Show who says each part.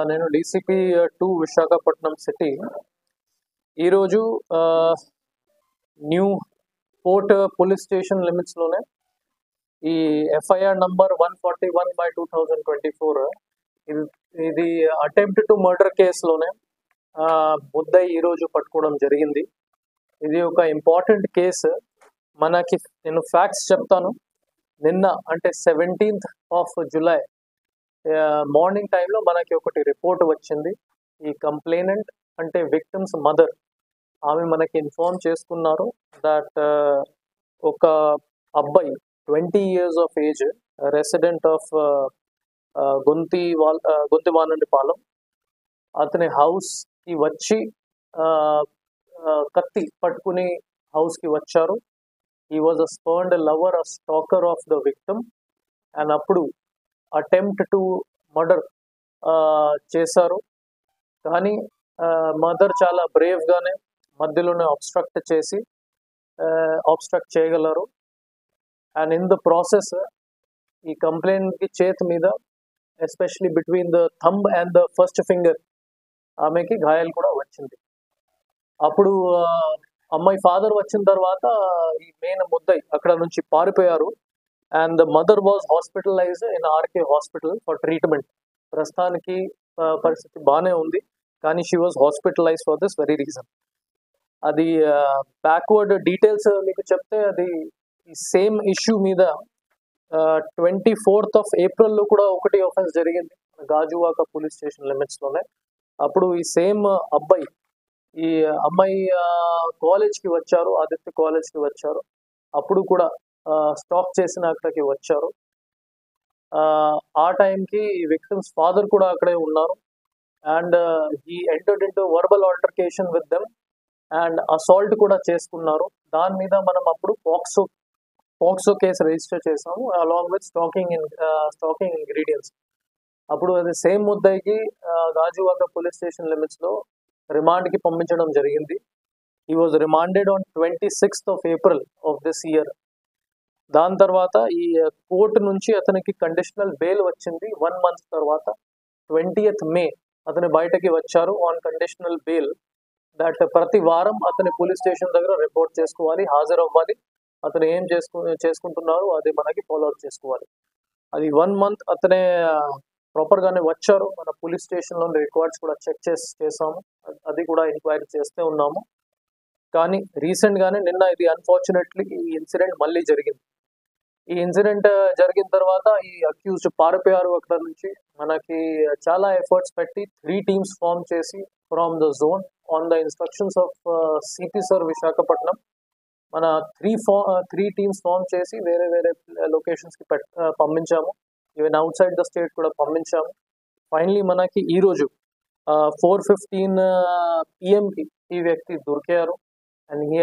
Speaker 1: నేను DCP 2 Visakhapatnam city. ఈరోజు new port police station లిమిట్స్లోనే ఈ ఎఫ్ఐఆర్ నంబర్ 141/2024 ఇది అటెంప్ట్ టు మర్డర్ కేసులోనే ముద్దాయి ఈరోజు పట్టుకోవడం జరిగింది. ఇది ఒక ఇంపార్టెంట్ కేసు. మనకి నేను ఫ్యాక్ట్స్ చెప్తాను. నిన్న అంటే 17th of July మార్నింగ్ టైంలో మనకి ఒకటి రిపోర్ట్ వచ్చింది. ఈ కంప్లైనెంట్ అంటే విక్టిమ్స్ మదర్, ఆమె మనకి ఇన్ఫార్మ్ చేసుకున్నారు దట్ ఒక అబ్బాయి 20 years of age, resident of Gontivanandipalem, అతని హౌస్కి వచ్చి కత్తి పట్టుకుని హౌస్కి వచ్చారు. He was a spurned lover, a stalker of the victim. And అప్పుడు అటెంప్ట్ టు మర్డర్ చేశారు. కానీ మదర్ చాలా బ్రేవ్గానే మధ్యలోనే ఆబ్స్ట్రక్ట్ చేయగలరు. అండ్ ఇన్ ద ప్రాసెస్ ఈ కంప్లైంట్కి చేతి మీద, especially between the thumb and the first finger, ఆమెకి గాయాలు కూడా వచ్చింది. అప్పుడు అమ్మాయి ఫాదర్ వచ్చిన తర్వాత ఈ మెయిన్ ముద్దాయి అక్కడ నుంచి పారిపోయారు. And the mother was hospitalized in RK hospital for treatment. ప్రస్తుతానికి పరిస్థితి బాగానే ఉంది, కానీ she was hospitalize for this very reason. అది బ్యాక్వర్డ్ డీటెయిల్స్ మీకు చెప్తే, అది ఈ సేమ్ ఇష్యూ మీద 24th of April కూడా ఒకటి ఆఫెన్స్ జరిగింది గాజువాక పోలీస్ స్టేషన్ లిమిట్స్లోనే. అప్పుడు ఈ సేమ్ అబ్బాయి, ఈ అమ్మాయి కాలేజ్కి వచ్చారు, ఆదిత్య కాలేజ్కి వచ్చారు. అప్పుడు కూడా స్టాక్ చేసిన అక్కడికి వచ్చారు. ఆ టైంకి విక్టిమ్స్ ఫాదర్ కూడా అక్కడే ఉన్నారు. And he entered into verbal altercation with them and assault కూడా చేసుకున్నారు. దాని మీద మనం అప్పుడు పోక్సో కేసు రిజిస్టర్ చేసాము, అలాంగ్ విత్ స్టాకింగ్ ఇంగ్రీడియంట్స్. అప్పుడు అది సేమ్ ముద్దాయికి గాజువాక పోలీస్ స్టేషన్ లిమిట్స్లో రిమాండ్కి పంపించడం జరిగింది. He was remanded on 26th of April of this year. దాని తర్వాత ఈ కోర్టు నుంచి అతనికి కండిషనల్ బెయిల్ వచ్చింది. 1 month తర్వాత 20th May అతను బయటకి వచ్చారు ఆన్ కండిషనల్ బెయిల్. దట్ ప్రతి వారం అతని పోలీస్ స్టేషన్ దగ్గర రిపోర్ట్ చేసుకోవాలి, హాజరవ్వాలి. అతను ఏం చేసుకుంటున్నారు అది మనకి ఫాలో అప్ చేసుకోవాలి. అది 1 month అతనే ప్రాపర్గానే వచ్చారు. మన పోలీస్ స్టేషన్లో రికార్డ్స్ కూడా చెక్ చేసాము, అది కూడా ఎంక్వైరీ చేస్తూ ఉన్నాము. కానీ రీసెంట్గానే నిన్న ఇది అన్ఫార్చునేట్లీ ఈ ఇన్సిడెంట్ మళ్ళీ జరిగింది. ఈ ఇన్సిడెంట్ జరిగిన తర్వాత ఈ అక్యూజ్డ్ పారిపోయారు అక్కడ నుంచి. మనకి చాలా ఎఫర్ట్స్ పెట్టి 3 teams ఫామ్ చేసి from the zone on the instructions of CP sir Visakhapatnam, మన 3 teams ఫామ్ చేసి వేరే లొకేషన్స్కి పంపించాము. Even outside the state కూడా పంపించాము. ఫైనలీ మనకి ఈరోజు 4:15 PM ఈ వ్యక్తి దొరికారు. And he